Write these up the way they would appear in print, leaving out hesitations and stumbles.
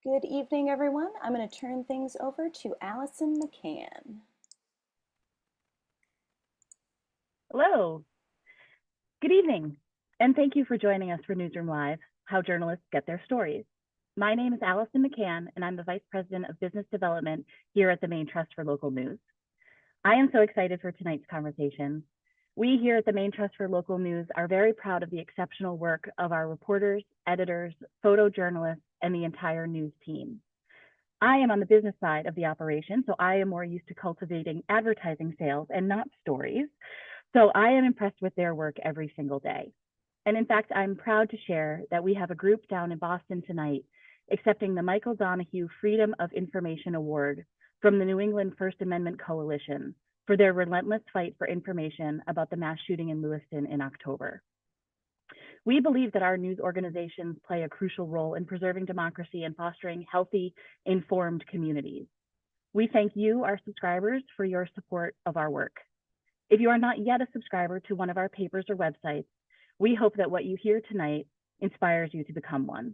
Good evening, everyone. I'm going to turn things over to Allison McCann. Hello. Good evening, and thank you for joining us for Newsroom Live, How Journalists Get Their Stories. My name is Allison McCann, and I'm the Vice President of Business Development here at the Maine Trust for Local News. I am so excited for tonight's conversation. We here at the Maine Trust for Local News are very proud of the exceptional work of our reporters, editors, photojournalists, and the entire news team. I am on the business side of the operation, so I am more used to cultivating advertising sales and not stories. So I am impressed with their work every single day. And in fact, I'm proud to share that we have a group down in Boston tonight accepting the Michael Donahue Freedom of Information Award from the New England First Amendment Coalition for their relentless fight for information about the mass shooting in Lewiston in October. We believe that our news organizations play a crucial role in preserving democracy and fostering healthy, informed communities. We thank you, our subscribers, for your support of our work. If you are not yet a subscriber to one of our papers or websites, we hope that what you hear tonight inspires you to become one.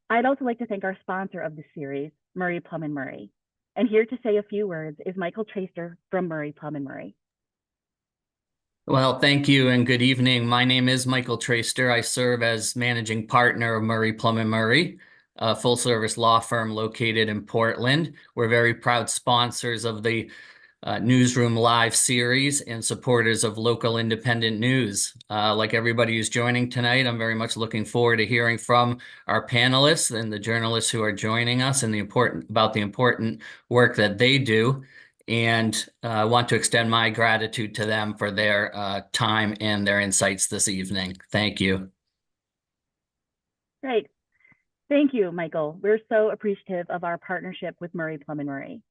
I'd also like to thank our sponsor of this series, Murray Plum & Murray. And here to say a few words is Michael Traister from Murray Plum & Murray. Well, thank you and good evening. My name is Michael Traister. I serve as managing partner of Murray Plum & Murray, a full-service law firm located in Portland. We're very proud sponsors of the Newsroom Live series and supporters of local independent news. Like everybody who's joining tonight, I'm very much looking forward to hearing from our panelists and the journalists who are joining us and about the important work that they do. And I want to extend my gratitude to them for their time and their insights this evening. Thank you. Great. Thank you, Michael. We're so appreciative of our partnership with Murray Plum & Murray.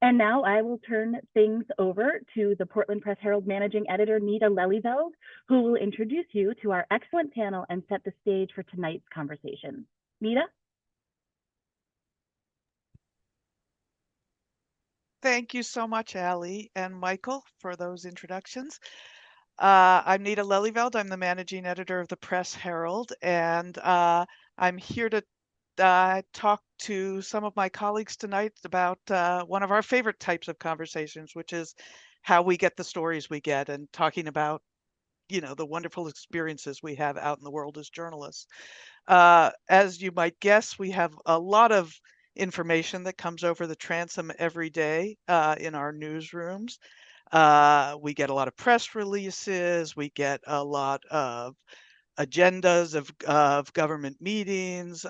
And now I will turn things over to the Portland Press Herald Managing Editor, Nita Lelyveld, who will introduce you to our excellent panel and set the stage for tonight's conversation. Nita? Thank you so much, Allie and Michael, for those introductions. I'm Nita Lelyveld. I'm the managing editor of the Press Herald, and I'm here to talk to some of my colleagues tonight about one of our favorite types of conversations, which is how we get the stories we get, and talking about, the wonderful experiences we have out in the world as journalists. As you might guess, we have a lot of information that comes over the transom every day in our newsrooms. We get a lot of press releases. We get a lot of agendas of government meetings.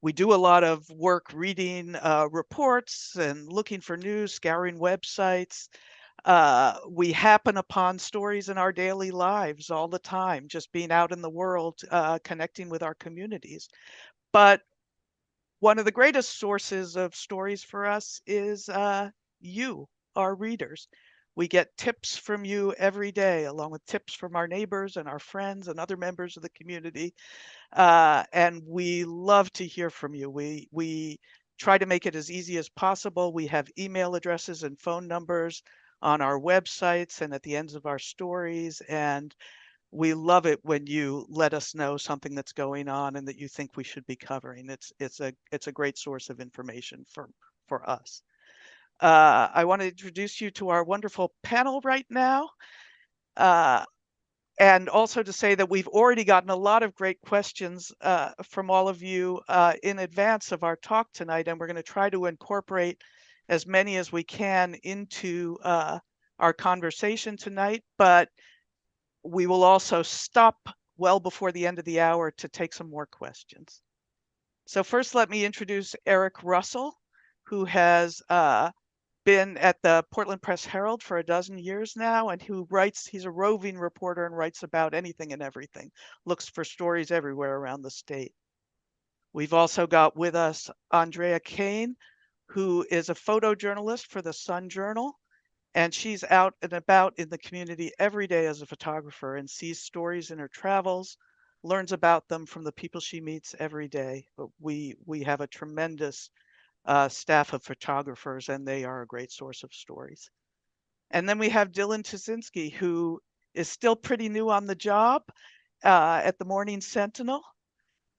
We do a lot of work reading reports and looking for news, scouring websites. We happen upon stories in our daily lives all the time, just being out in the world, connecting with our communities. But one of the greatest sources of stories for us is you, our readers. We get tips from you every day, along with tips from our neighbors and our friends and other members of the community. And we love to hear from you. We try to make it as easy as possible. We have email addresses and phone numbers on our websites and at the ends of our stories. And we love it when you let us know something that's going on and that you think we should be covering. It's a great source of information for us. I want to introduce you to our wonderful panel right now. And also to say that we've already gotten a lot of great questions from all of you in advance of our talk tonight, and we're going to try to incorporate as many as we can into our conversation tonight. But we will also stop well before the end of the hour to take some more questions. So first, let me introduce Eric Russell, who has been at the Portland Press Herald for a dozen years now, and who writes, he's a roving reporter and writes about anything and everything, looks for stories everywhere around the state. We've also got with us Andree Kehn, who is a photojournalist for the Sun Journal, and she's out and about in the community every day as a photographer and sees stories in her travels, learns about them from the people she meets every day. But we have a tremendous staff of photographers, and they are a great source of stories. And then we have Dylan Tusinski, who is still pretty new on the job at the Morning Sentinel.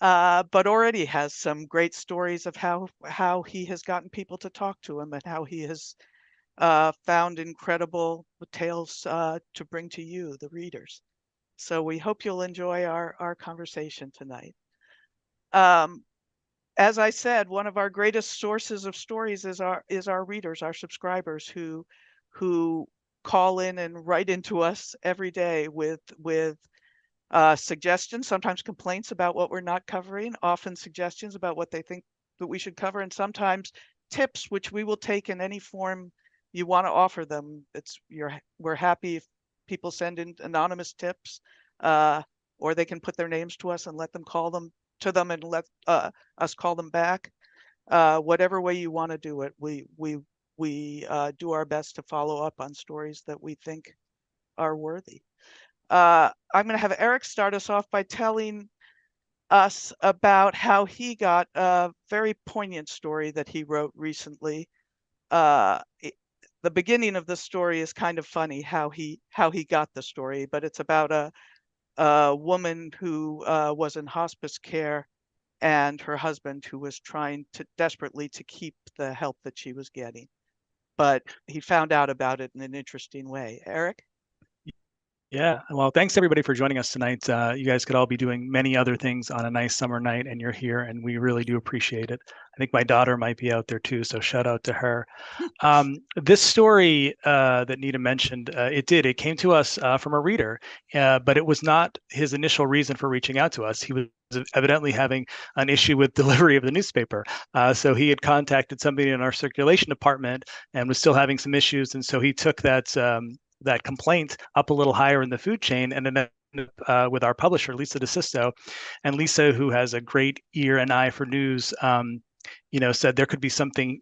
but already has some great stories of how he has gotten people to talk to him and how he has found incredible tales to bring to you, the readers. So we hope you'll enjoy our conversation tonight. As I said, one of our greatest sources of stories is our readers, our subscribers who call in and write into us every day with suggestions, sometimes complaints about what we're not covering, often suggestions about what they think that we should cover, and sometimes tips, which we will take in any form you want to offer them. We're happy if people send in anonymous tips, or they can put their names to us and let them call them to them and let us call them back. Whatever way you want to do it, we do our best to follow up on stories that we think are worthy. I'm going to have Eric start us off by telling us about how he got a very poignant story that he wrote recently. The beginning of the story is kind of funny how he got the story, but it's about a woman who was in hospice care and her husband who was trying desperately to keep the help that she was getting. But he found out about it in an interesting way. Eric? Yeah, well, thanks everybody for joining us tonight. You guys could all be doing many other things on a nice summer night, and you're here, and we really do appreciate it. I think my daughter might be out there too, so shout out to her. This story that Nita mentioned, it came to us from a reader, but it was not his initial reason for reaching out to us. He was evidently having an issue with delivery of the newspaper. So he had contacted somebody in our circulation department and was still having some issues, and so he took that complaint up a little higher in the food chain and then with our publisher, Lisa DeSisto. And Lisa, who has a great ear and eye for news, said there could be something.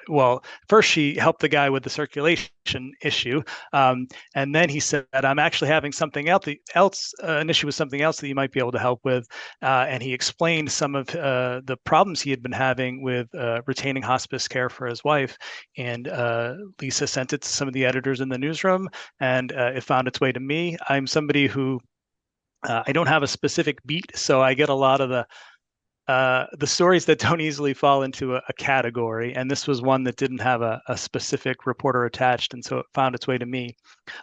Well, first she helped the guy with the circulation issue, and then he said, "I'm actually having something else, an issue with something else that you might be able to help with." And he explained some of the problems he had been having with retaining hospice care for his wife. And Lisa sent it to some of the editors in the newsroom, and it found its way to me. I'm somebody who I don't have a specific beat, so I get a lot of the stories that don't easily fall into a category, and this was one that didn't have a specific reporter attached, and so it found its way to me.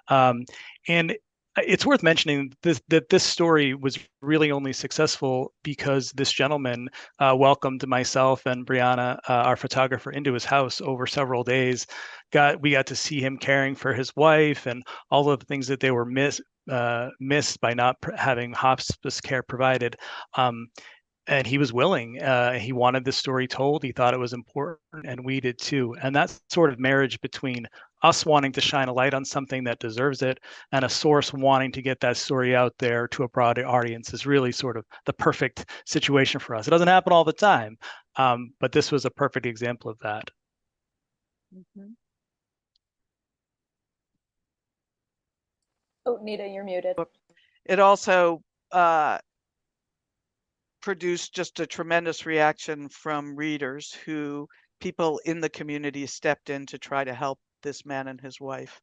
And it's worth mentioning that this story was really only successful because this gentleman welcomed myself and Brianna, our photographer, into his house over several days. We got to see him caring for his wife and all of the things that they were missed by not having hospice care provided. And he was willing. He wanted this story told. He thought it was important, and we did too. And that sort of marriage between us wanting to shine a light on something that deserves it and a source wanting to get that story out there to a broader audience is really sort of the perfect situation for us. It doesn't happen all the time, but this was a perfect example of that. Mm-hmm. Oh, Nita, you're muted. It also produced just a tremendous reaction from readers people in the community stepped in to try to help this man and his wife,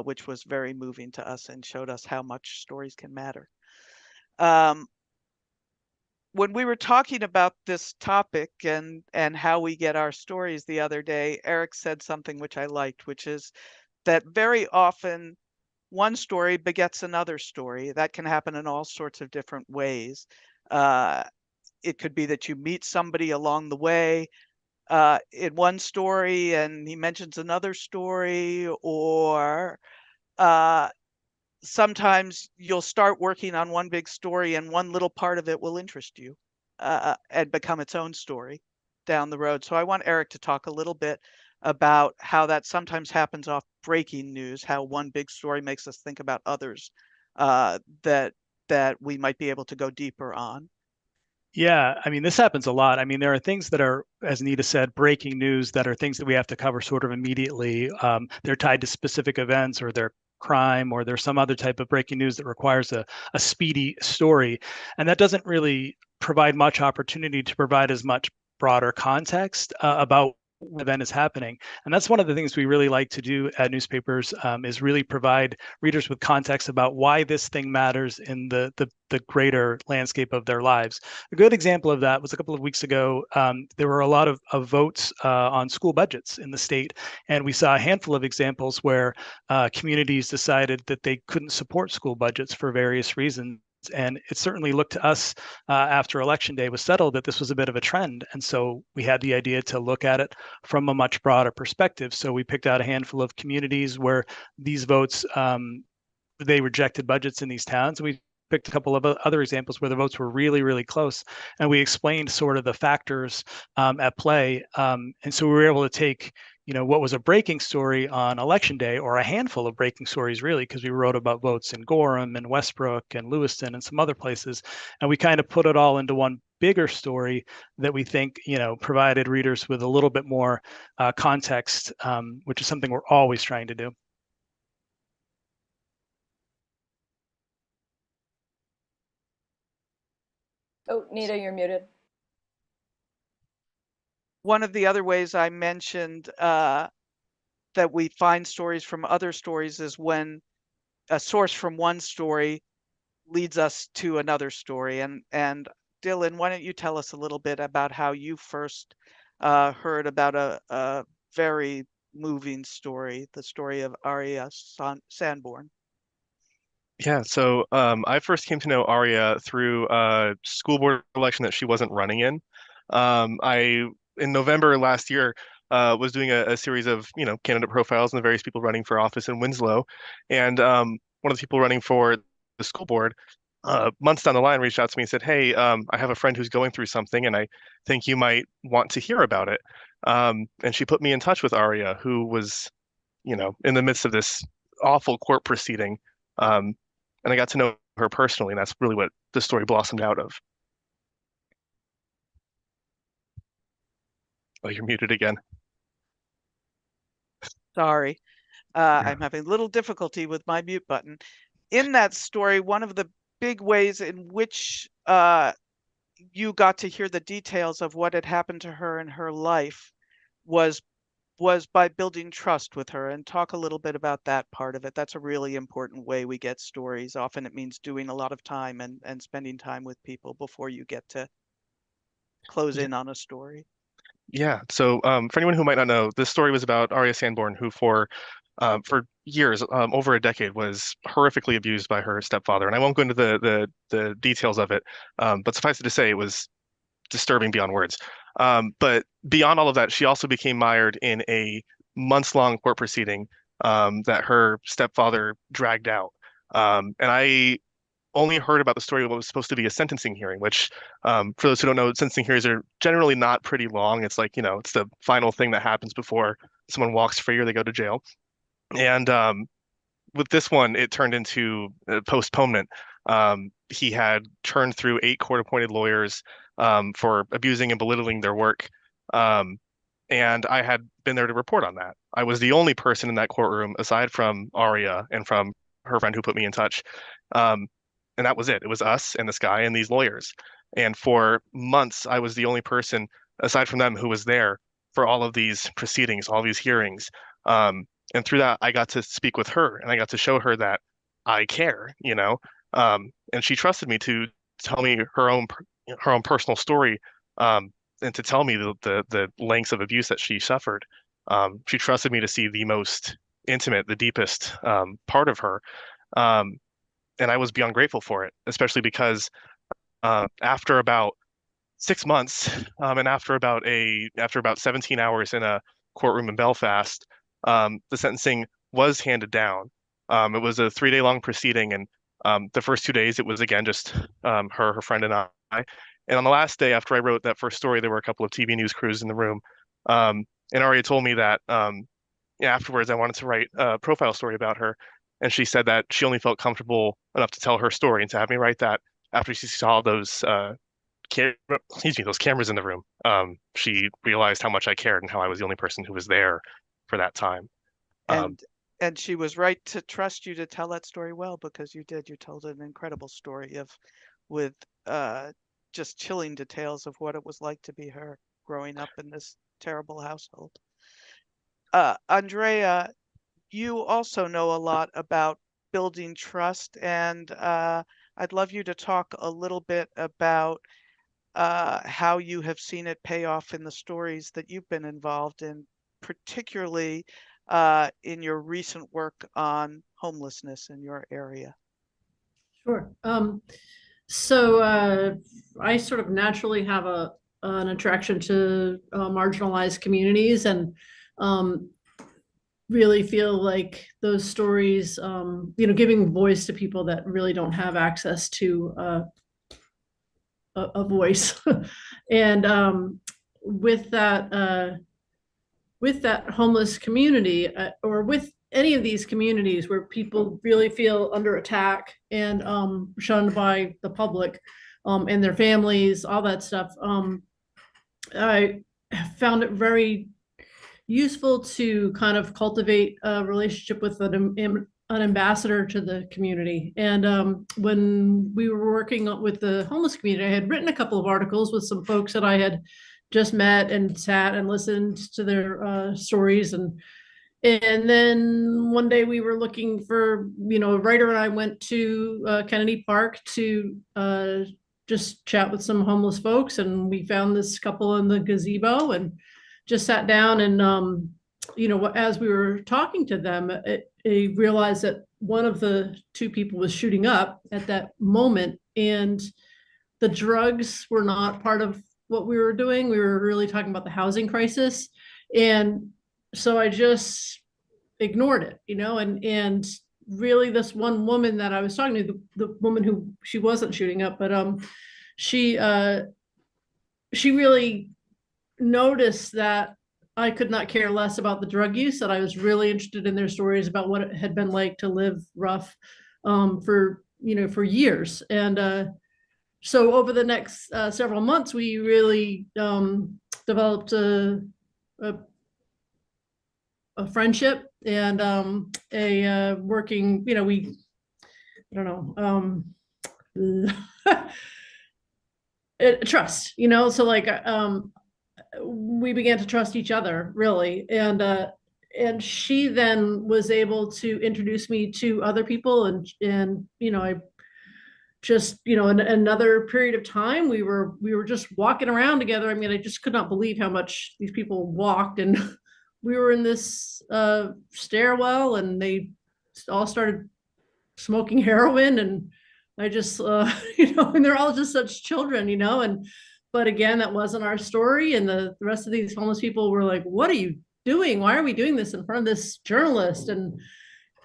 which was very moving to us and showed us how much stories can matter. When we were talking about this topic and how we get our stories the other day, Eric said something which I liked, which is that very often one story begets another story. That can happen in all sorts of different ways. It could be that you meet somebody along the way in one story and he mentions another story, or sometimes you'll start working on one big story and one little part of it will interest you and become its own story down the road. So I want Eric to talk a little bit about how that sometimes happens off breaking news, how one big story makes us think about others that we might be able to go deeper on. Yeah, I mean, this happens a lot. I mean, there are things that are, as Nita said, breaking news that are things that we have to cover sort of immediately. They're tied to specific events, or they're crime, or there's some other type of breaking news that requires a speedy story. And that doesn't really provide much opportunity to provide as much broader context about event is happening. And that's one of the things we really like to do at newspapers, is really provide readers with context about why this thing matters in the greater landscape of their lives. A good example of that was a couple of weeks ago. There were a lot of votes on school budgets in the state, and we saw a handful of examples where communities decided that they couldn't support school budgets for various reasons. And it certainly looked to us after Election Day was settled that this was a bit of a trend. And so we had the idea to look at it from a much broader perspective. So we picked out a handful of communities where these votes, they rejected budgets in these towns. We picked a couple of other examples where the votes were really, really close. And we explained sort of the factors at play. And so we were able to take what was a breaking story on Election Day, or a handful of breaking stories, really, because we wrote about votes in Gorham and Westbrook and Lewiston and some other places. And we kind of put it all into one bigger story that we think, provided readers with a little bit more context, which is something we're always trying to do. Oh, Nita, you're muted. One of the other ways I mentioned that we find stories from other stories is when a source from one story leads us to another story. And Dylan, why don't you tell us a little bit about how you first heard about a very moving story, the story of Aria Sanborn. Yeah, so I first came to know Aria through a school board election that she wasn't running in. In November last year, was doing a series of candidate profiles and the various people running for office in Winslow, and one of the people running for the school board, months down the line, reached out to me and said, "Hey, I have a friend who's going through something, and I think you might want to hear about it." And she put me in touch with Aria, who was, in the midst of this awful court proceeding. And I got to know her personally, and that's really what the story blossomed out of. Oh, you're muted again. Sorry, I'm having a little difficulty with my mute button. In that story, one of the big ways in which you got to hear the details of what had happened to her in her life was by building trust with her. And talk a little bit about that part of it. That's a really important way we get stories. Often it means doing a lot of time and spending time with people before you get to close in on a story. Yeah. So for anyone who might not know, this story was about Aria Sanborn, who for years, over a decade, was horrifically abused by her stepfather. And I won't go into the details of it, but suffice it to say, it was disturbing beyond words. But beyond all of that, she also became mired in a months-long court proceeding that her stepfather dragged out. And I only heard about the story of what was supposed to be a sentencing hearing, which, for those who don't know, sentencing hearings are generally not pretty long. It's like, it's the final thing that happens before someone walks free or they go to jail. And with this one, it turned into a postponement. He had turned through 8 court-appointed lawyers for abusing and belittling their work. And I had been there to report on that. I was the only person in that courtroom, aside from Aria and from her friend who put me in touch. And that was it. It was us and this guy and these lawyers. And for months, I was the only person, aside from them, who was there for all of these proceedings, all these hearings. And through that, I got to speak with her, and I got to show her that I care, and she trusted me to tell me her own personal story, and to tell me the lengths of abuse that she suffered. She trusted me to see the most intimate, the deepest part of her. And I was beyond grateful for it, especially because after about 6 months, and after about 17 hours in a courtroom in Belfast, the sentencing was handed down. It was a 3-day long proceeding, and the first 2 days it was again just her friend, and I. And on the last day, after I wrote that first story, there were a couple of TV news crews in the room, and Aria told me that afterwards I wanted to write a profile story about her, and she said that she only felt comfortable enough to tell her story and to have me write that after she saw those those cameras in the room. She realized how much I cared and how I was the only person who was there for that time. And she was right to trust you to tell that story well, because you did. You told an incredible story with just chilling details of what it was like to be her growing up in this terrible household. Andrea, you also know a lot about building trust, and I'd love you to talk a little bit about how you have seen it pay off in the stories that you've been involved in, particularly in your recent work on homelessness in your area. Sure. So I sort of naturally have an attraction to marginalized communities, and really feel like those stories, giving voice to people that really don't have access to a voice. And with that homeless community, or with any of these communities where people really feel under attack and shunned by the public and their families, all that stuff, I found it very useful to kind of cultivate a relationship with an ambassador to the community. And when we were working with the homeless community, I had written a couple of articles with some folks that I had just met and sat and listened to their stories. And then one day we were looking for, a writer, and I went to Kennedy Park to just chat with some homeless folks. And we found this couple in the gazebo and just sat down. And, as we were talking to them, I realized that one of the two people was shooting up at that moment. And the drugs were not part of what we were doing. We were really talking about the housing crisis. And so I just ignored it, and really this one woman that I was talking to, the woman who, she wasn't shooting up, but she really noticed that I could not care less about the drug use, that I was really interested in their stories about what it had been like to live rough for years. And so over the next several months, we really developed a friendship and a working, trust, so like we began to trust each other, really. And she then was able to introduce me to other people, and I just, in another period of time, we were just walking around together. I mean, I just could not believe how much these people walked, and we were in this stairwell, and they all started smoking heroin, and I just, and they're all just such children, but again, that wasn't our story. And the rest of these homeless people were like, what are you doing? Why are we doing this in front of this journalist?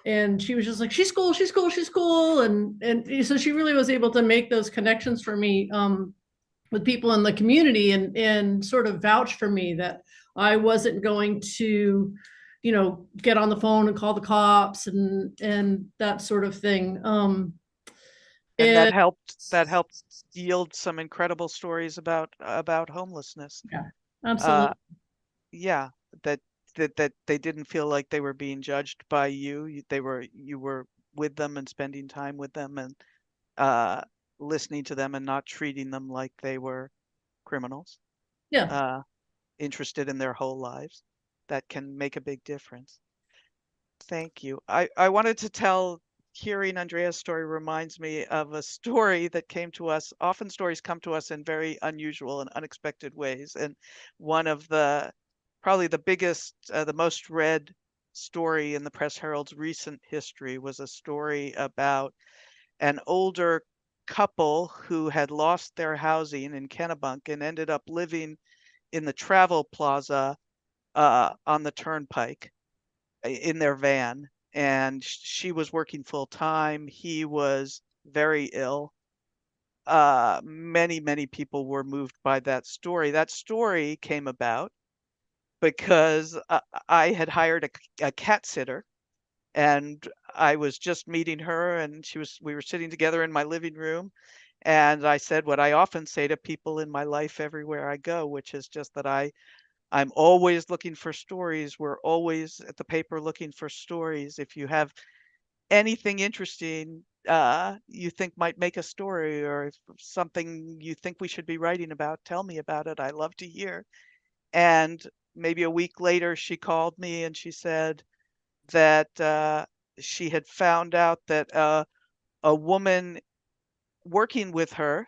And she was just like, she's cool, she's cool, she's cool. And so she really was able to make those connections for me with people in the community, and sort of vouch for me that I wasn't going to, get on the phone and call the cops and that sort of thing. And that helped yield some incredible stories about homelessness. Yeah, absolutely. Yeah, that they didn't feel like they were being judged by you. You were with them and spending time with them, and listening to them, and not treating them like they were criminals. Yeah. Interested in their whole lives. That can make a big difference. Thank you. I wanted to tell, hearing Andrea's story reminds me of a story that came to us. Often stories come to us in very unusual and unexpected ways. And one of probably the biggest, the most read story in the Press Herald's recent history was a story about an older couple who had lost their housing in Kennebunk and ended up living in the travel plaza on the turnpike in their van. And she was working full time. He was very ill. Many people were moved by that story. That story came about because I had hired a cat sitter, and I was just meeting her, and we were sitting together in my living room. And I said what I often say to people in my life everywhere I go, which is just that I'm always looking for stories. We're always at the paper looking for stories. If you have anything interesting you think might make a story, or if something you think we should be writing about, tell me about it. I love to hear. And maybe a week later, she called me and she said that she had found out that a woman working with her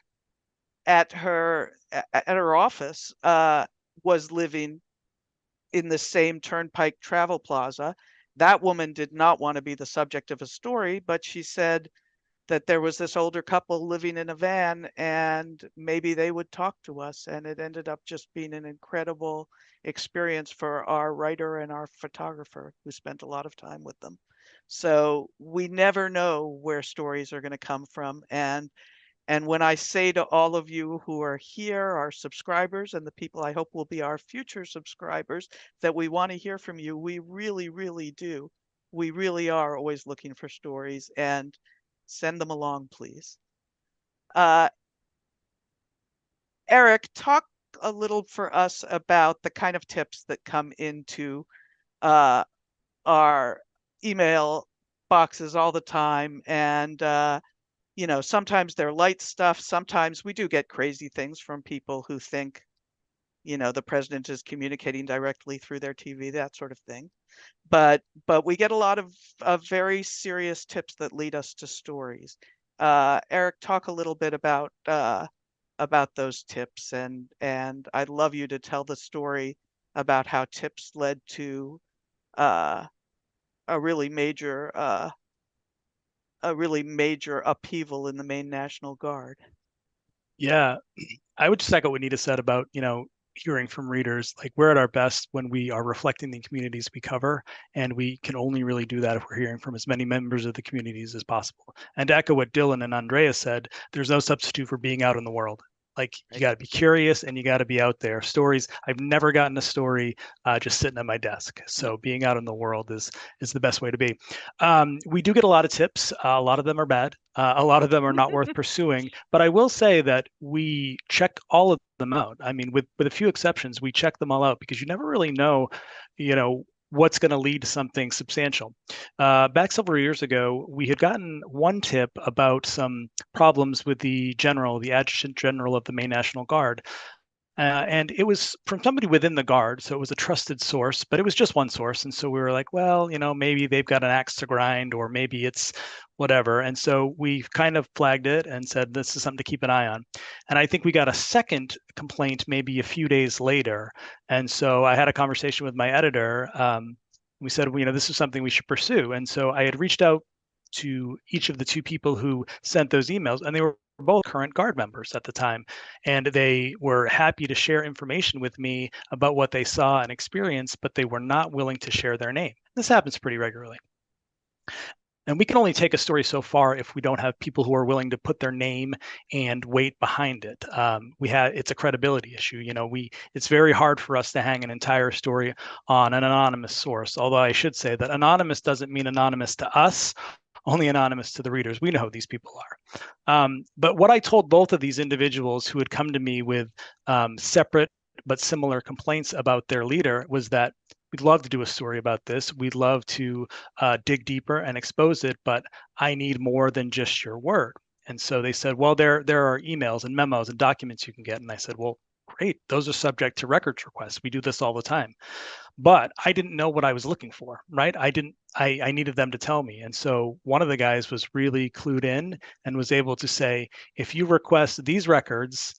at her office was living in the same Turnpike Travel Plaza. That woman did not want to be the subject of a story, but she said that there was this older couple living in a van and maybe they would talk to us. And it ended up just being an incredible experience for our writer and our photographer who spent a lot of time with them. So we never know where stories are going to come from. And when I say to all of you who are here, our subscribers, and the people I hope will be our future subscribers, that we want to hear from you, we really, really do. We really are always looking for stories, and send them along, please. Eric, talk a little for us about the kind of tips that come into our email boxes all the time. And you know, sometimes they're light stuff. Sometimes we do get crazy things from people who think, you know, the president is communicating directly through their TV, that sort of thing. But we get a lot of very serious tips that lead us to stories. Eric, talk a little bit about those tips, and I'd love you to tell the story about how tips led to a really major upheaval in the Maine National Guard. Yeah, I would just echo what Nita said about, hearing from readers. Like, we're at our best when we are reflecting the communities we cover, and we can only really do that if we're hearing from as many members of the communities as possible. And to echo what Dylan and Andrea said, there's no substitute for being out in the world. Like, you got to be curious and you got to be out there. Stories, I've never gotten a story just sitting at my desk. So being out in the world is the best way to be. We do get a lot of tips. A lot of them are bad. A lot of them are not worth pursuing. But I will say that we checked all of them out. I mean, with a few exceptions, we checked them all out because you never really know, what's going to lead to something substantial. Back several years ago, we had gotten one tip about some problems with the adjutant general of the Maine National Guard. And it was from somebody within the Guard, so it was a trusted source, but it was just one source. And so we were like, well, maybe they've got an axe to grind, or maybe it's whatever. And so we kind of flagged it and said, this is something to keep an eye on. And I think we got a second complaint maybe a few days later. And so I had a conversation with my editor. We said, this is something we should pursue. And so I had reached out to each of the two people who sent those emails, and they were both current Guard members at the time. And they were happy to share information with me about what they saw and experienced, but they were not willing to share their name. This happens pretty regularly. And we can only take a story so far if we don't have people who are willing to put their name and weight behind it. It's a credibility issue. It's very hard for us to hang an entire story on an anonymous source. Although I should say that anonymous doesn't mean anonymous to us, only anonymous to the readers. We know who these people are. But what I told both of these individuals who had come to me with separate but similar complaints about their leader was that we'd love to do a story about this. We'd love to dig deeper and expose it, but I need more than just your word. And so they said, well, there are emails and memos and documents you can get. And I said, well, great. Those are subject to records requests. We do this all the time. But I didn't know what I was looking for, right? I needed them to tell me. And so one of the guys was really clued in and was able to say, if you request these records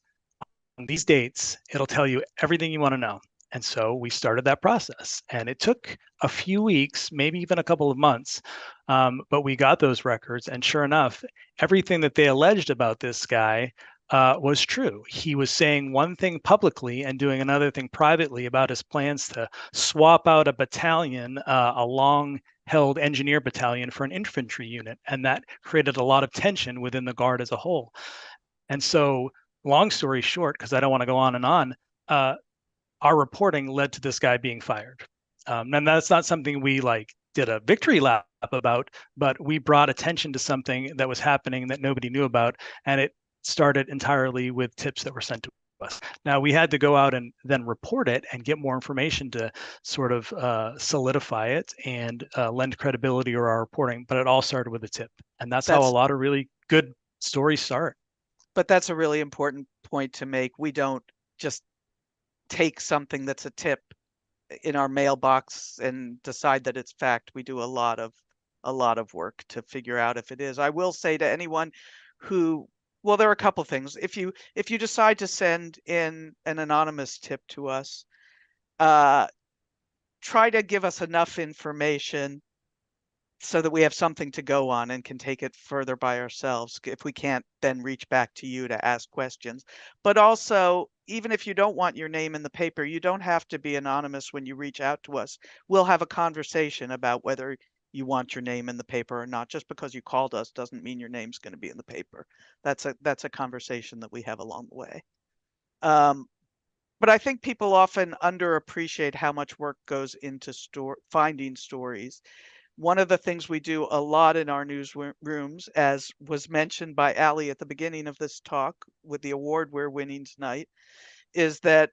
on these dates, it'll tell you everything you want to know. And so we started that process, and it took a few weeks, maybe even a couple of months, but we got those records. And sure enough, everything that they alleged about this guy was true. He was saying one thing publicly and doing another thing privately about his plans to swap out a battalion, a long-held engineer battalion, for an infantry unit. And that created a lot of tension within the Guard as a whole. And so, long story short, because I don't want to go on and on, our reporting led to this guy being fired. And that's not something we did a victory lap about, but we brought attention to something that was happening that nobody knew about. And it started entirely with tips that were sent to us. Now, we had to go out and then report it and get more information to sort of solidify it and lend credibility to our reporting. But it all started with a tip. And that's how a lot of really good stories start. But that's a really important point to make. We don't just take something that's a tip in our mailbox and decide that it's fact. We do a lot of work to figure out if it is. I will say to anyone who, well, there are a couple things. If you decide to send in an anonymous tip to us, try to give us enough information so that we have something to go on and can take it further by ourselves if we can't then reach back to you to ask questions. But also, even if you don't want your name in the paper, you don't have to be anonymous when you reach out to us. We'll have a conversation about whether you want your name in the paper or not. Just because you called us doesn't mean your name's going to be in the paper. That's a conversation that we have along the way. But I think people often underappreciate how much work goes into finding stories. One of the things we do a lot in our newsrooms, as was mentioned by Ali at the beginning of this talk with the award we're winning tonight, is that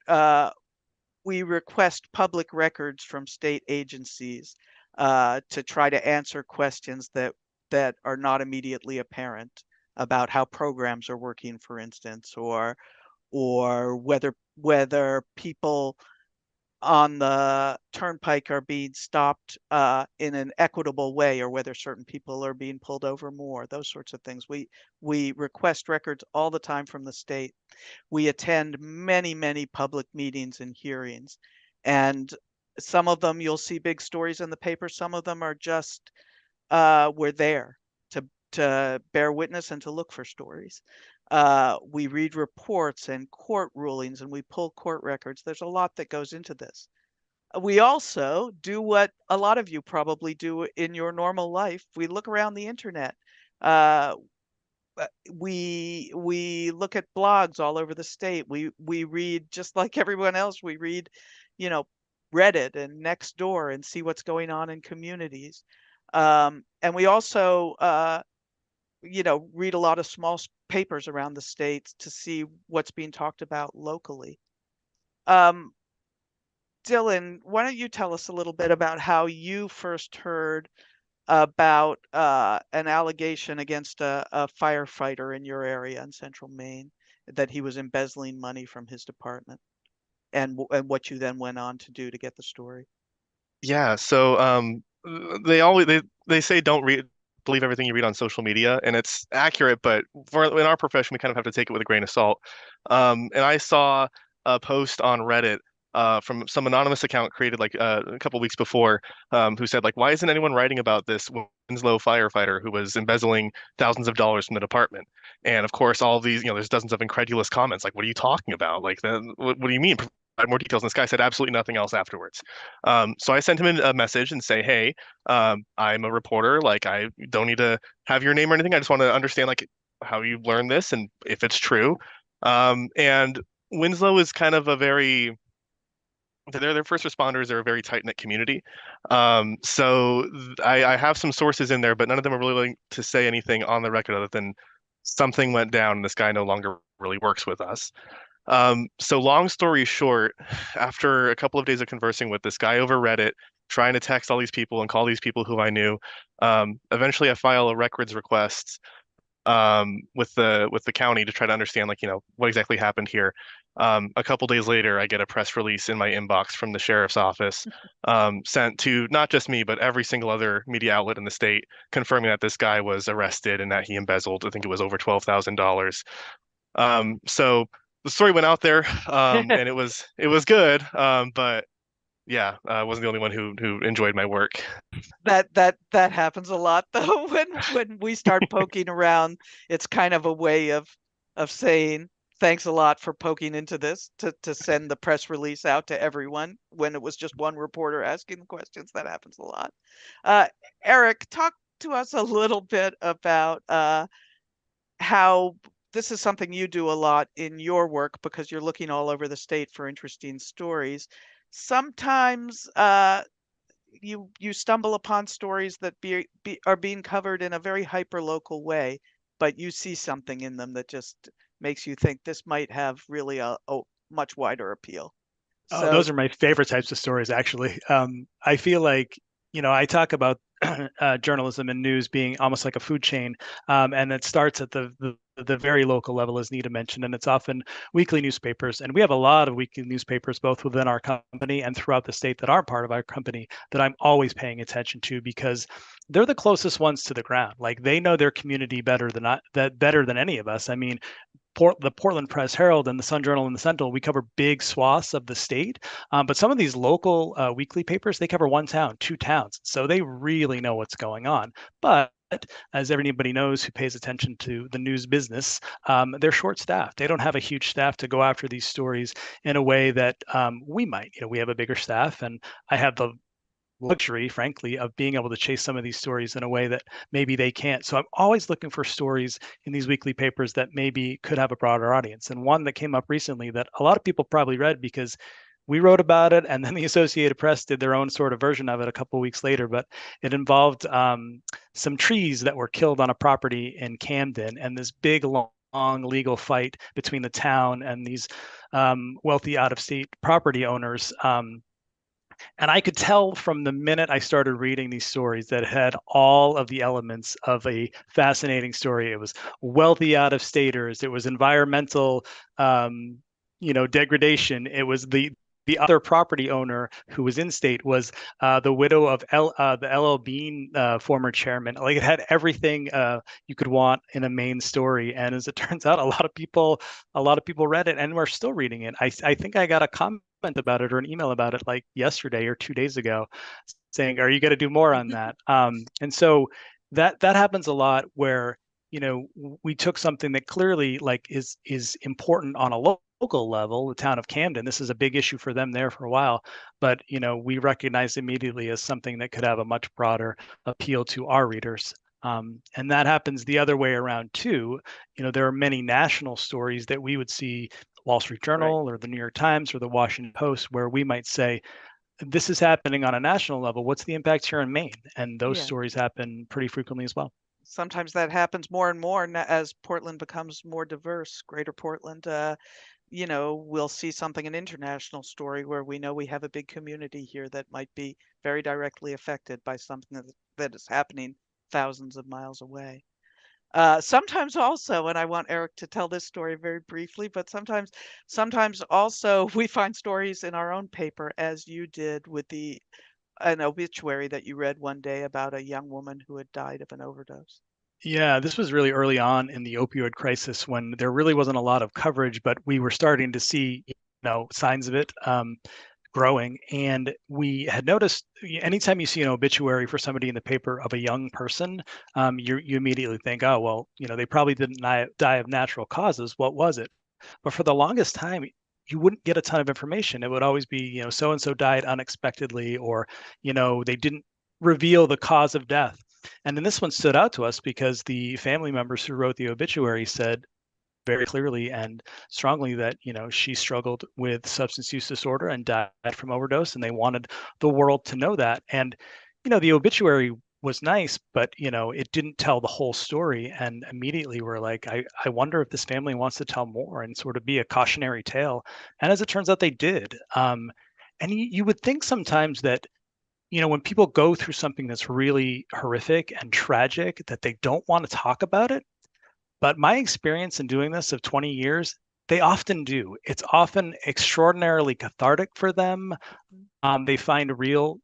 we request public records from state agencies to try to answer questions that are not immediately apparent about how programs are working, for instance, or whether people on the turnpike are being stopped in an equitable way, or whether certain people are being pulled over more, those sorts of things. We request records all the time from the state. We attend many public meetings and hearings, and some of them you'll see big stories in the paper. Some of them are just we're there to bear witness and to look for stories. We read reports and court rulings, and we pull court records. There's a lot that goes into this. We also do what a lot of you probably do in your normal life. We look around the internet. We look at blogs all over the state. We read, just like everyone else, we read, Reddit and Nextdoor and see what's going on in communities. And we also read a lot of small papers around the states to see what's being talked about locally. Dylan, why don't you tell us a little bit about how you first heard about an allegation against a firefighter in your area in Central Maine, that he was embezzling money from his department, and what you then went on to do to get the story. Yeah, so they say don't believe everything you read on social media, and it's accurate, but in our profession we kind of have to take it with a grain of salt. And I saw a post on Reddit from some anonymous account created like a couple weeks before, who said like, why isn't anyone writing about this Winslow firefighter who was embezzling thousands of dollars from the department? And of course, all of these, there's dozens of incredulous comments like, what are you talking about? Like, what do you mean? More details. And this guy said absolutely nothing else afterwards. So I sent him a message and say, hey, I'm a reporter. Like, I don't need to have your name or anything. I just want to understand like how you learned this and if it's true. And Winslow is kind of their first responders are a very tight-knit community. So I have some sources in there, but none of them are really willing to say anything on the record other than something went down and this guy no longer really works with us. So long story short, after a couple of days of conversing with this guy over Reddit, trying to text all these people and call these people who I knew, eventually I file a records request with the county to try to understand like, what exactly happened here. A couple days later, I get a press release in my inbox from the sheriff's office, sent to not just me, but every single other media outlet in the state, confirming that this guy was arrested and that he embezzled, I think it was over $12,000. So the story went out there, and it was good, but yeah, I wasn't the only one who enjoyed my work. That happens a lot though. When we start poking around, it's kind of a way of saying thanks a lot for poking into this, to send the press release out to everyone when it was just one reporter asking the questions. That happens a lot. Eric, talk to us a little bit about how this is something you do a lot in your work, because you're looking all over the state for interesting stories. Sometimes you stumble upon stories that are being covered in a very hyper-local way, but you see something in them that just makes you think this might have really a much wider appeal. Oh, those are my favorite types of stories, actually. I feel like, I talk about journalism and news being almost like a food chain, and it starts at the very local level, as Nita mentioned, and it's often weekly newspapers. And we have a lot of weekly newspapers, both within our company and throughout the state that are part of our company, that I'm always paying attention to, because they're the closest ones to the ground. Like, they know their community better than any of us. I mean, the Portland Press Herald and the Sun Journal and the Sentinel, we cover big swaths of the state. But some of these local weekly papers, they cover one town, two towns. So they really know what's going on. But as everybody knows who pays attention to the news business, they're short-staffed. They don't have a huge staff to go after these stories in a way that we might. We have a bigger staff, and I have the luxury, frankly, of being able to chase some of these stories in a way that maybe they can't. So I'm always looking for stories in these weekly papers that maybe could have a broader audience. And one that came up recently that a lot of people probably read, because we wrote about it, and then the Associated Press did their own sort of version of it a couple of weeks later. But it involved some trees that were killed on a property in Camden, and this big, long legal fight between the town and these wealthy out-of-state property owners. And I could tell from the minute I started reading these stories that it had all of the elements of a fascinating story. It was wealthy out-of-staters. It was environmental, degradation. It was the other property owner who was in state was the widow of the LL Bean former chairman. Like, it had everything you could want in a main story. And as it turns out, a lot of people read it, and we're still reading it. I think I got a comment about it or an email about it like yesterday or 2 days ago, saying, "Are you going to do more on that?" And so that happens a lot, where we took something that clearly like is important on a local level, the town of Camden. This is a big issue for them there for a while, but we recognized immediately as something that could have a much broader appeal to our readers. And that happens the other way around too. There are many national stories that we would see, Wall Street Journal or the New York Times or the Washington Post, where we might say, this is happening on a national level. What's the impact here in Maine? And those stories happen pretty frequently as well. Sometimes that happens more and more as Portland becomes more diverse. Greater Portland, we'll see something, an international story, where we know we have a big community here that might be very directly affected by something that is happening thousands of miles away. Sometimes also, and I want Eric to tell this story very briefly, but sometimes also we find stories in our own paper, as you did with an obituary that you read one day about a young woman who had died of an overdose. Yeah, this was really early on in the opioid crisis, when there really wasn't a lot of coverage, but we were starting to see, signs of it growing. And we had noticed, anytime you see an obituary for somebody in the paper of a young person, you immediately think, oh, well, they probably didn't die of natural causes. What was it? But for the longest time, you wouldn't get a ton of information. It would always be, so and so died unexpectedly, or they didn't reveal the cause of death. And then this one stood out to us because the family members who wrote the obituary said very clearly and strongly that she struggled with substance use disorder and died from overdose, and they wanted the world to know that. And the obituary was nice, but it didn't tell the whole story. And immediately we're like, I wonder if this family wants to tell more and sort of be a cautionary tale. And as it turns out, they did. And you would think sometimes that when people go through something that's really horrific and tragic, that they don't want to talk about it. But my experience in doing this of 20 years, they often do. It's often extraordinarily cathartic for them. They find real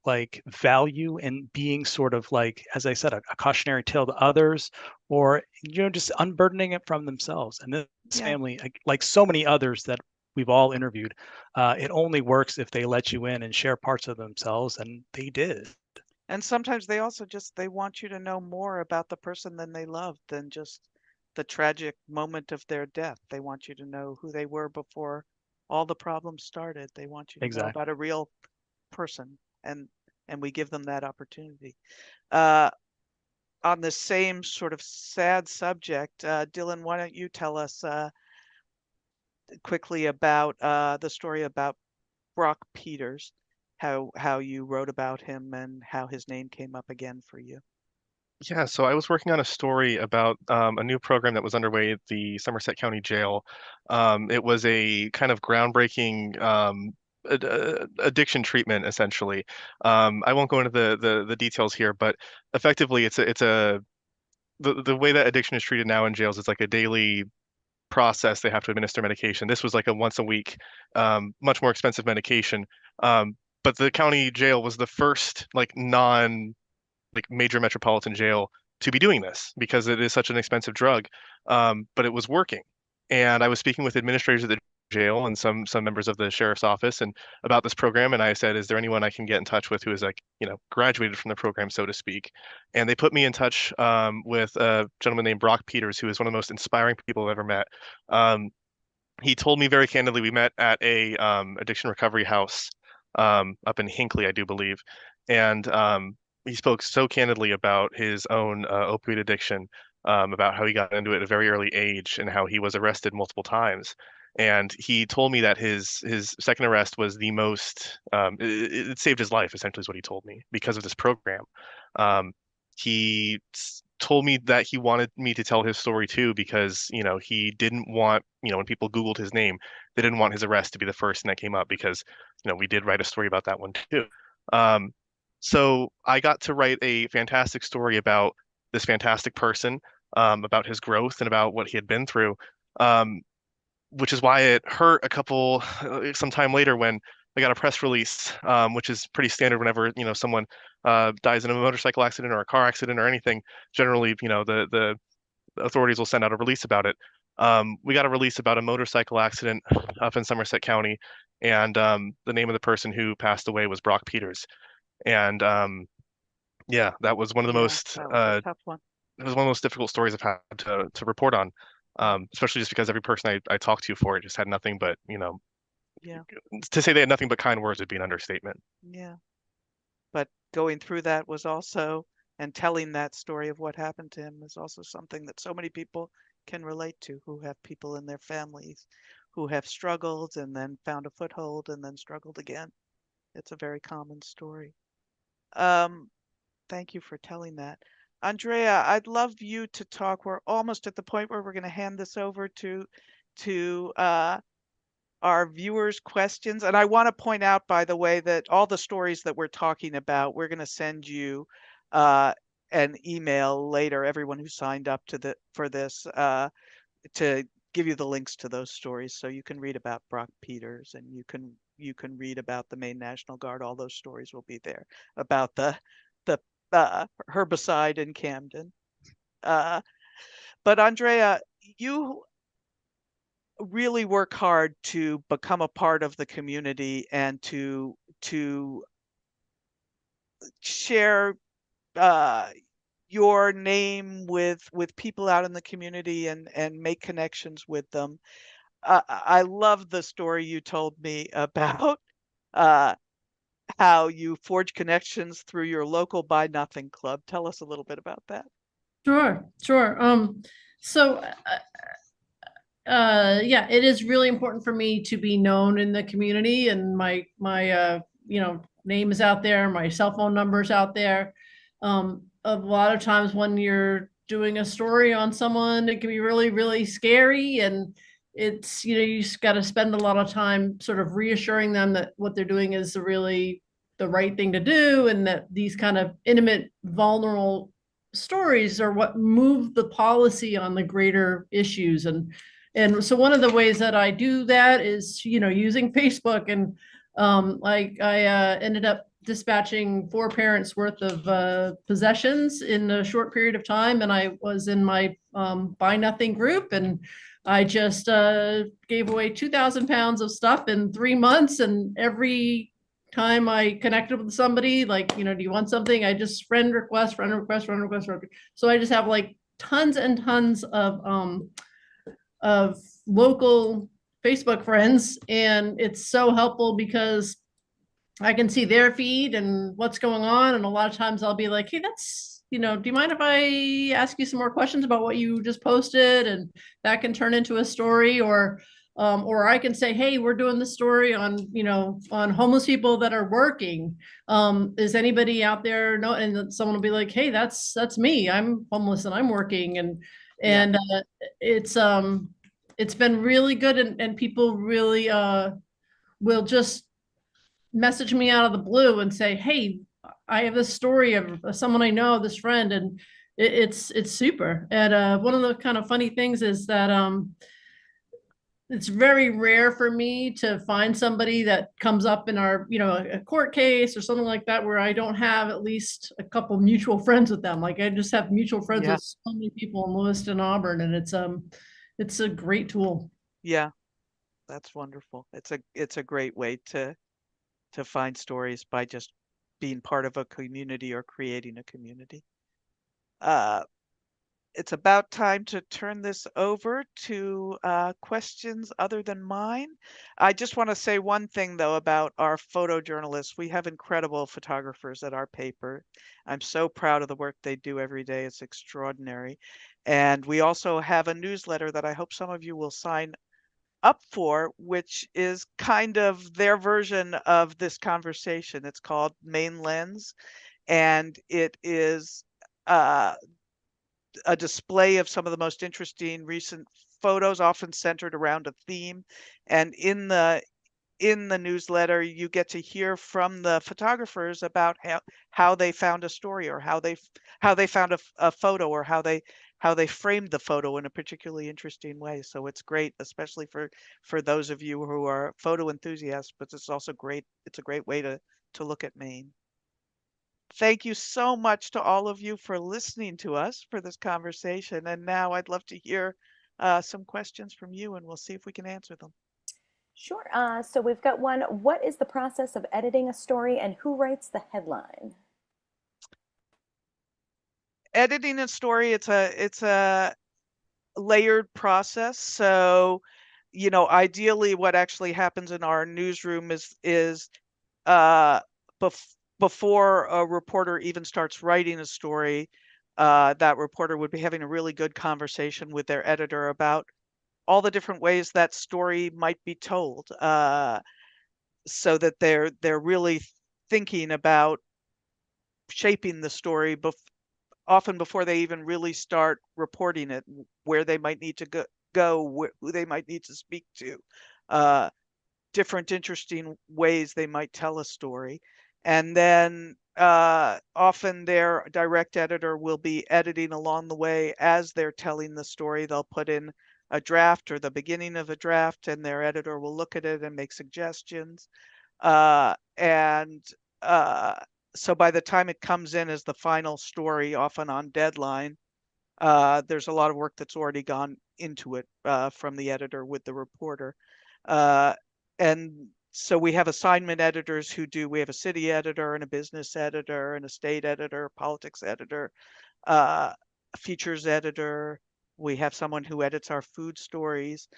value in being sort of like, as I said, a cautionary tale to others, or just unburdening it from themselves. And this family, like so many others that we've all interviewed, it only works if they let you in and share parts of themselves, and they did. And sometimes they also they want you to know more about the person than they love, than just the tragic moment of their death. They want you to know who they were before all the problems started. They want you to know about a real person, and we give them that opportunity. On the same sort of sad subject, Dylan, why don't you tell us quickly about the story about Brock Peters, how you wrote about him and how his name came up again for you. Yeah, so I was working on a story about a new program that was underway at the Somerset County Jail. It was a kind of groundbreaking addiction treatment, essentially. I won't go into the details here, but effectively, the way that addiction is treated now in jails is like a daily process. They have to administer medication. This was like a once a week, much more expensive medication. But the county jail was the first like major metropolitan jail to be doing this because it is such an expensive drug. But it was working. And I was speaking with administrators at the jail and some members of the sheriff's office and about this program. And I said, is there anyone I can get in touch with who is like, graduated from the program, so to speak? And they put me in touch with a gentleman named Brock Peters, who is one of the most inspiring people I've ever met. He told me very candidly, we met at a addiction recovery house up in Hinckley, I do believe. And he spoke so candidly about his own opioid addiction, about how he got into it at a very early age and how he was arrested multiple times. And he told me that his second arrest was the most, it saved his life, essentially is what he told me, because of this program. He told me that he wanted me to tell his story too, because, he didn't want, when people Googled his name, they didn't want his arrest to be the first thing that came up because, we did write a story about that one too. So I got to write a fantastic story about this fantastic person, about his growth and about what he had been through, which is why it hurt some time later when I got a press release, which is pretty standard whenever, someone dies in a motorcycle accident or a car accident or anything. Generally, the authorities will send out a release about it. We got a release about a motorcycle accident up in Somerset County, and the name of the person who passed away was Brock Peters. And yeah, that was one of the most tough one. It was one of the most difficult stories I've had to report on, especially just because every person I talked to for it just had nothing but, to say they had nothing but kind words would be an understatement. Yeah. But going through that was also, and telling that story of what happened to him is also something that so many people can relate to, who have people in their families who have struggled and then found a foothold and then struggled again. It's a very common story. Thank you for telling that. Andrea, I'd love you to talk. We're almost at the point where we're going to hand this over to our viewers' questions. And I want to point out, by the way, that all the stories that we're talking about, we're going to send you an email later, everyone who signed up for this, to give you the links to those stories, so you can read about Brock Peters and you can read about the Maine National Guard. All those stories will be there about the herbicide in Camden. But Andrea, you really work hard to become a part of the community and to share your name with people out in the community and make connections with them. I love the story you told me about how you forge connections through your local Buy Nothing Club. Tell us a little bit about that. Sure. So yeah, it is really important for me to be known in the community, and my name is out there, my cell phone number is out there. A lot of times when you're doing a story on someone, it can be really, really scary, and it's, you just got to spend a lot of time sort of reassuring them that what they're doing is really the right thing to do, and that these kind of intimate, vulnerable stories are what move the policy on the greater issues. And so one of the ways that I do that is, using Facebook, and I ended up dispatching 4 parents worth of possessions in a short period of time. And I was in my Buy Nothing group, and I just gave away 2,000 pounds of stuff in 3 months. And every time I connected with somebody, like, do you want something? I just friend request. So I just have like tons and tons of local Facebook friends. And it's so helpful because I can see their feed and what's going on. And a lot of times I'll be like, hey, that's, do you mind if I ask you some more questions about what you just posted? And that can turn into a story, or I can say, hey, we're doing this story on, on homeless people that are working. Is anybody out there? No. And someone will be like, hey, that's me. I'm homeless and I'm working. And it's been really good. And people really will just message me out of the blue and say, hey, I have this story of someone I know, this friend, and it's super. And one of the kind of funny things is that it's very rare for me to find somebody that comes up in our, a court case or something like that, where I don't have at least a couple mutual friends with them. Like I just have mutual friends Yeah. with so many people in Lewiston, Auburn, and it's a great tool. Yeah, that's wonderful. It's a great way to find stories by just being part of a community or creating a community. It's about time to turn this over to questions other than mine. I just want to say one thing, though, about our photojournalists. We have incredible photographers at our paper. I'm so proud of the work they do every day. It's extraordinary. And we also have a newsletter that I hope some of you will sign up for, which is kind of their version of this conversation. It's called Main Lens, and it is a display of some of the most interesting recent photos, often centered around a theme. And in the newsletter, you get to hear from the photographers about how they found a story, or how they found a photo, or how they framed the photo in a particularly interesting way. So it's great, especially for those of you who are photo enthusiasts, but it's also great. It's a great way to look at Maine. Thank you so much to all of you for listening to us for this conversation. And now I'd love to hear some questions from you, and we'll see if we can answer them. Sure. So we've got one. What is the process of editing a story, and who writes the headline? Editing a story, it's a layered process. So, ideally what actually happens in our newsroom is before a reporter even starts writing a story, that reporter would be having a really good conversation with their editor about all the different ways that story might be told, so that they're really thinking about shaping the story often before they even really start reporting it, where they might need to go, who they might need to speak to, different interesting ways they might tell a story. And then often their direct editor will be editing along the way as they're telling the story. They'll put in a draft or the beginning of a draft, and their editor will look at it and make suggestions. So by the time it comes in as the final story, often on deadline, there's a lot of work that's already gone into it from the editor with the reporter. And so we have assignment editors we have a city editor and a business editor and a state editor, politics editor, a features editor. We have someone who edits our food stories.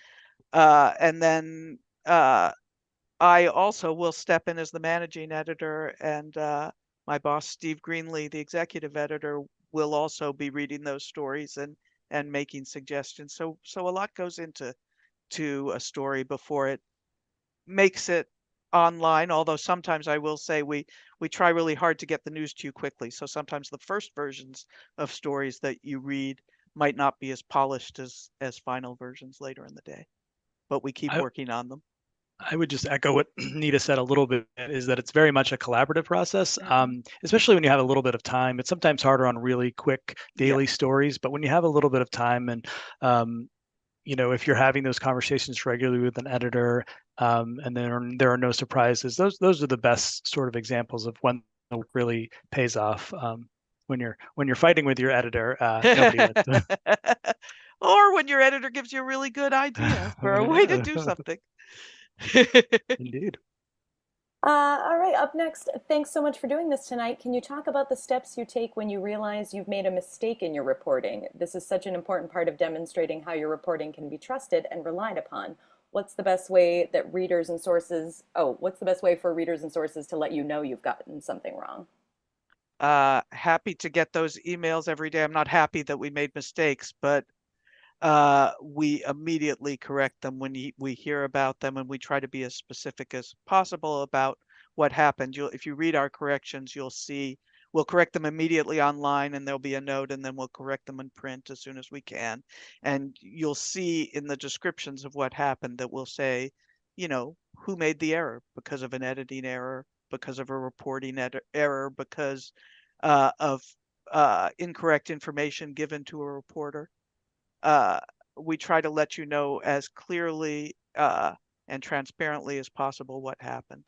And then I also will step in as the managing editor, and my boss, Steve Greenlee, the executive editor, will also be reading those stories and making suggestions. So a lot goes into a story before it makes it online, although sometimes I will say we try really hard to get the news to you quickly. So sometimes the first versions of stories that you read might not be as polished as final versions later in the day, but we keep working on them. I would just echo what Nita said a little bit, is that it's very much a collaborative process, especially when you have a little bit of time. It's sometimes harder on really quick daily stories, but when you have a little bit of time, and if you're having those conversations regularly with an editor, and then there are no surprises, those are the best sort of examples of when the work really pays off. When you're fighting with your editor, nobody wins. Or when your editor gives you a really good idea for a way to do something. Indeed. All right, up next, thanks so much for doing this tonight. Can you talk about the steps you take when you realize you've made a mistake in your reporting? This is such an important part of demonstrating how your reporting can be trusted and relied upon. What's the best way for readers and sources to let you know you've gotten something wrong? Happy to get those emails every day. I'm not happy that we made mistakes, but we immediately correct them when we hear about them, and we try to be as specific as possible about what happened. If you read our corrections, you'll see we'll correct them immediately online, and there'll be a note, and then we'll correct them in print as soon as we can. And you'll see in the descriptions of what happened that we'll say, who made the error because of an editing error, because of a reporting error, because of incorrect information given to a reporter. We try to let you know as clearly and transparently as possible what happened.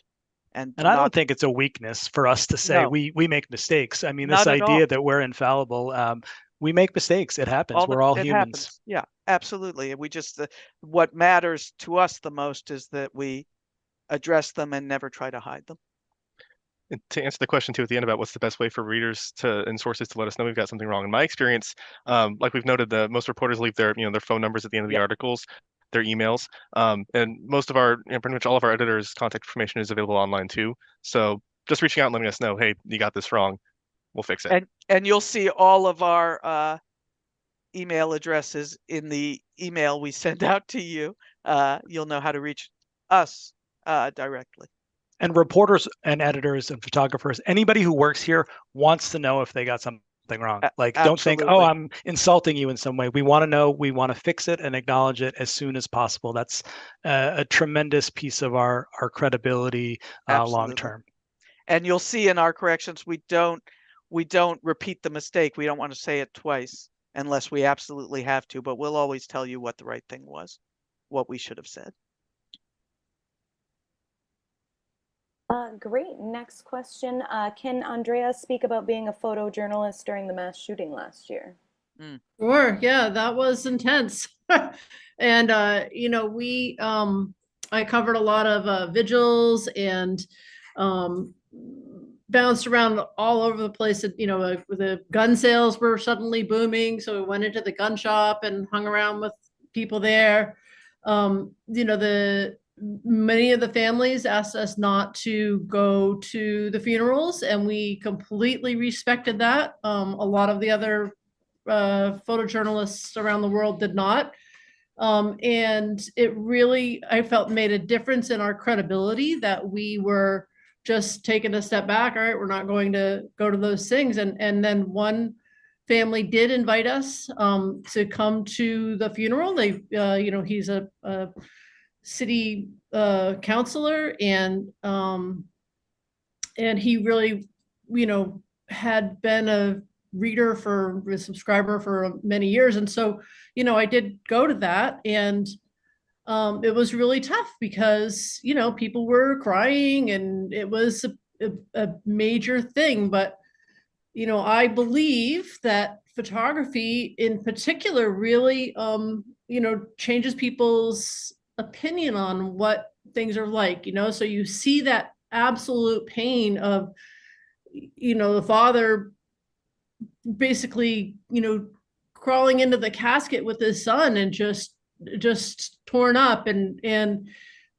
And I don't think it's a weakness for us to say we make mistakes. I mean, this idea that we're infallible, we make mistakes. It happens. We're all humans. Happens. Yeah, absolutely. We just what matters to us the most is that we address them and never try to hide them. And to answer the question too at the end about what's the best way for readers and sources to let us know we've got something wrong. In my experience, like we've noted, most reporters leave their phone numbers at the end of the articles, their emails, and most of our pretty much all of our editors' contact information is available online too. So just reaching out and letting us know, hey, you got this wrong, we'll fix it. And you'll see all of our email addresses in the email we send out to you. You'll know how to reach us directly. And reporters and editors and photographers, anybody who works here wants to know if they got something wrong. Like, don't think, oh, I'm insulting you in some way. We want to know, we want to fix it and acknowledge it as soon as possible. That's a tremendous piece of our credibility long term. And you'll see in our corrections, we don't repeat the mistake. We don't want to say it twice unless we absolutely have to, but we'll always tell you what the right thing was, what we should have said. Great. Next question. Can Andrea speak about being a photojournalist during the mass shooting last year? Sure. Yeah, that was intense. And, I covered a lot of vigils and bounced around all over the place. The gun sales were suddenly booming. So we went into the gun shop and hung around with people there. Many of the families asked us not to go to the funerals, and we completely respected that. A lot of the other photojournalists around the world did not. And it really, I felt, made a difference in our credibility that we were just taking a step back. All right, we're not going to go to those things. And then one family did invite us to come to the funeral. They, he's a city councilor, and he really, had been a subscriber for many years. And so, I did go to that, and it was really tough because, people were crying, and it was a major thing. But, I believe that photography in particular really, changes people's opinion on what things are like, so you see that absolute pain of, the father basically, crawling into the casket with his son and just torn up. And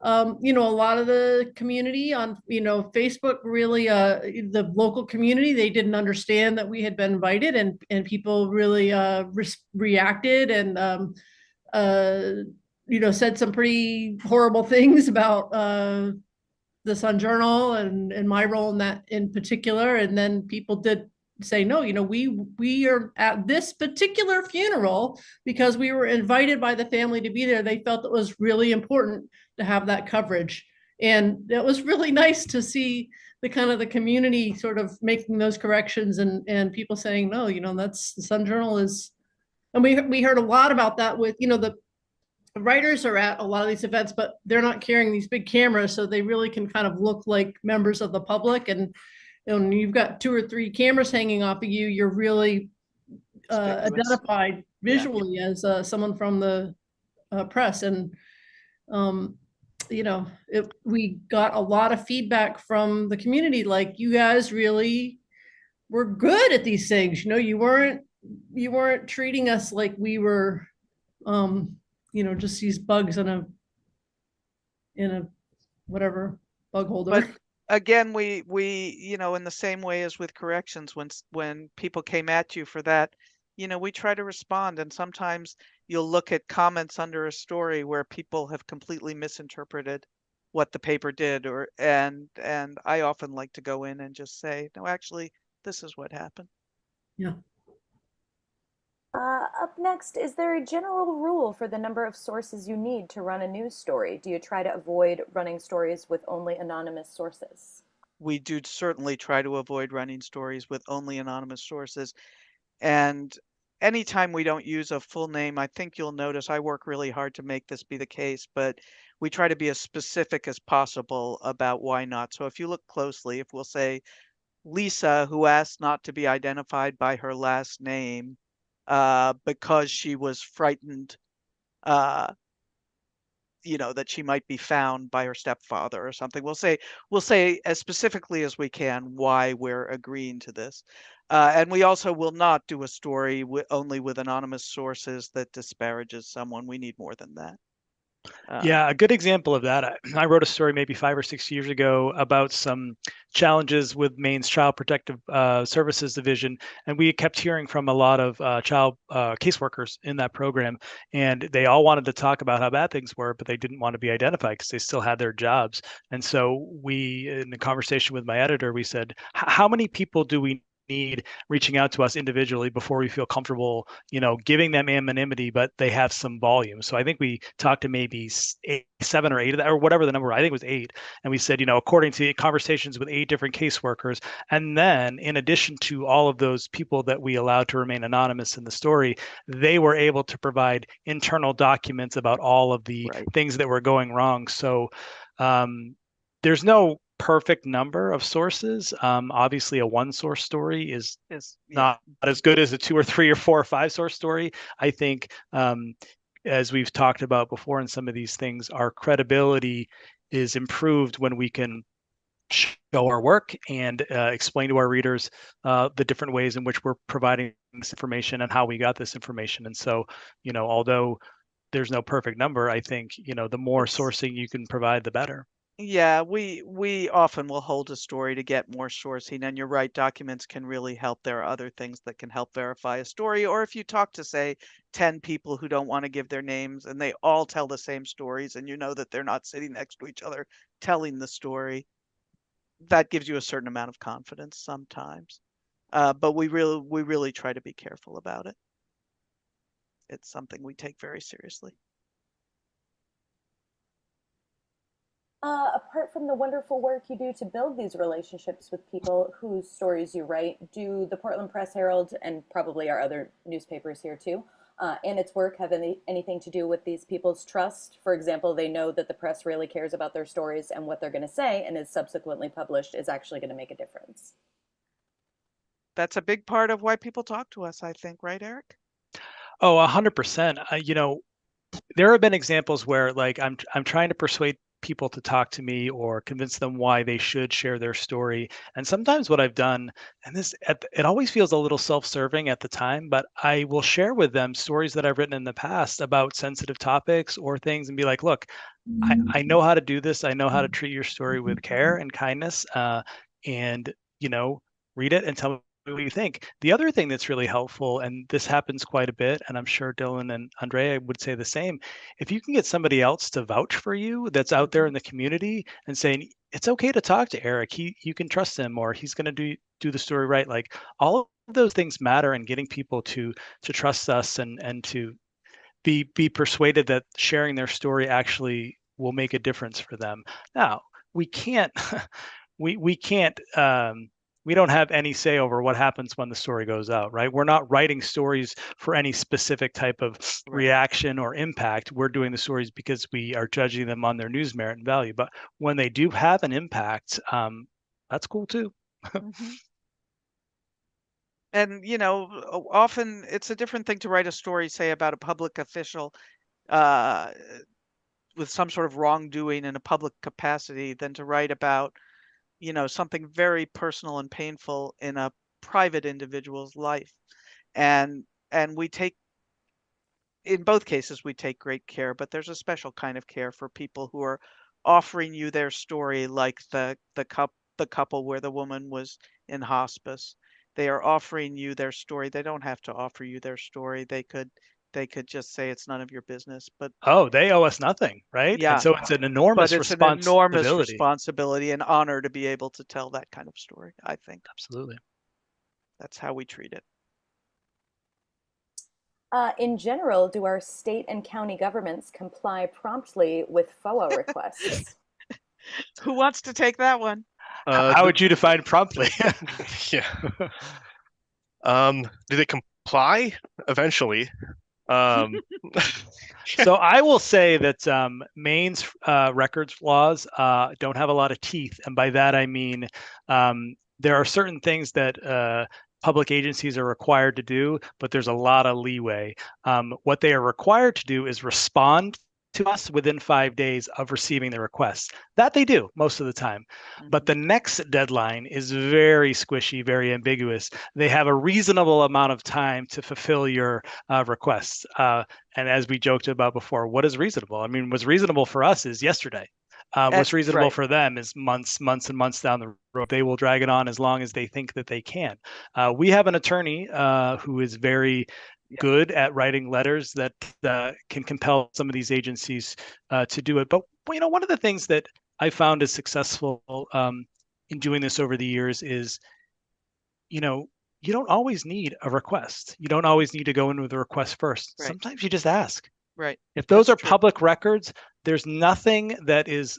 a lot of the community on, Facebook, really, the local community, they didn't understand that we had been invited, and people really reacted and said some pretty horrible things about the Sun Journal and my role in that in particular. And then people did say, no, we are at this particular funeral because we were invited by the family to be there. They felt it was really important to have that coverage. And it was really nice to see the community sort of making those corrections, and people saying, no, that's the Sun Journal is. And we heard a lot about that with, the writers are at a lot of these events, but they're not carrying these big cameras, so they really can kind of look like members of the public. And when you've got 2 or 3 cameras hanging off of you, you're really identified visually as someone from the press. And we got a lot of feedback from the community, like, you guys really were good at these things. You weren't treating us like we were just these bugs in a whatever bug holder. But again, we in the same way as with corrections, when people came at you for that, we try to respond. And sometimes you'll look at comments under a story where people have completely misinterpreted what the paper did, and I often like to go in and just say, no, actually, this is what happened. Yeah. Up next, is there a general rule for the number of sources you need to run a news story? Do you try to avoid running stories with only anonymous sources? We do certainly try to avoid running stories with only anonymous sources. And anytime we don't use a full name, I think you'll notice I work really hard to make this be the case, but we try to be as specific as possible about why not. So if you look closely, if we'll say Lisa, who asked not to be identified by her last name because she was frightened, uh, that she might be found by her stepfather or something. We'll say as specifically as we can why we're agreeing to this. And we also will not do a story only with anonymous sources that disparages someone. We need more than that. Yeah, a good example of that. I wrote a story maybe 5 or 6 years ago about some challenges with Maine's Child Protective Services Division, and we kept hearing from a lot of child caseworkers in that program, and they all wanted to talk about how bad things were, but they didn't want to be identified because they still had their jobs. And so we, in a conversation with my editor, we said, how many people do we need reaching out to us individually before we feel comfortable, giving them anonymity, but they have some volume. So I think we talked to maybe 7 or 8 of that, or whatever the number, I think it was 8. And we said, according to conversations with 8 different caseworkers, and then in addition to all of those people that we allowed to remain anonymous in the story, they were able to provide internal documents about all of the things that were going wrong. So there's no perfect number of sources. Obviously, a one source story is not as good as a 2 or 3 or 4 or 5 source story. I think, as we've talked about before in some of these things, our credibility is improved when we can show our work and explain to our readers the different ways in which we're providing this information and how we got this information. And so, although there's no perfect number, I think, the more sourcing you can provide, the better. Yeah, we often will hold a story to get more sourcing, and you're right, documents can really help. There are other things that can help verify a story, or if you talk to, say, 10 people who don't want to give their names and they all tell the same stories and you know that they're not sitting next to each other telling the story, that gives you a certain amount of confidence sometimes. But we really try to be careful about it. It's something we take very seriously. Apart from the wonderful work you do to build these relationships with people whose stories you write, do the Portland Press Herald, and probably our other newspapers here too, and its work have anything to do with these people's trust? For example, they know that the press really cares about their stories and what they're going to say and is subsequently published is actually going to make a difference. That's a big part of why people talk to us, I think, right, Eric? Oh, 100%. There have been examples where, like, I'm trying to persuade people to talk to me or convince them why they should share their story. And sometimes what I've done, and it always feels a little self-serving at the time, but I will share with them stories that I've written in the past about sensitive topics or things and be like, look, I know how to do this. I know how to treat your story with care and kindness. And, read it and tell me what you think. The other thing that's really helpful, and this happens quite a bit, and I'm sure Dylan and Andrea would say the same, if you can get somebody else to vouch for you that's out there in the community and saying, it's okay to talk to Eric, you can trust him, or he's going to do the story right. Like, all of those things matter, and getting people to trust us and to be persuaded that sharing their story actually will make a difference for them. Now, we can't we can't we don't have any say over what happens when the story goes out, right? We're not writing stories for any specific type of reaction or impact. We're doing the stories because we are judging them on their news merit and value. But when they do have an impact, that's cool too. Mm-hmm. And, often it's a different thing to write a story, say, about a public official with some sort of wrongdoing in a public capacity than to write about something very personal and painful in a private individual's life. And in both cases, we take great care, but there's a special kind of care for people who are offering you their story, like the couple where the woman was in hospice. They are offering you their story. They don't have to offer you their story. They could just say it's none of your business, but they owe us nothing, right? Yeah. And so it's an enormous responsibility. An enormous responsibility and honor to be able to tell that kind of story, I think. Absolutely. That's how we treat it. In general, do our state and county governments comply promptly with FOA requests? Who wants to take that one? How would you define promptly? Yeah. Do they comply eventually? So I will say that Maine's records laws don't have a lot of teeth, and by that I mean there are certain things that public agencies are required to do, but there's a lot of leeway. What they are required to do is respond to us within 5 days of receiving the requests. That they do most of the time. But the next deadline is very squishy, very ambiguous. They have a reasonable amount of time to fulfill your requests. And as we joked about before, what is reasonable? I mean, what's reasonable for us is yesterday. What's reasonable for them is months and months down the road. They will drag it on as long as they think that they can. We have an attorney who is very good at writing letters that can compel some of these agencies to do it. But one of the things that I found is successful in doing this over the years is, you don't always need a request. You don't always need to go in with a request first. Right. Sometimes you just ask. Right. If those That's are true. public records, there's nothing that is.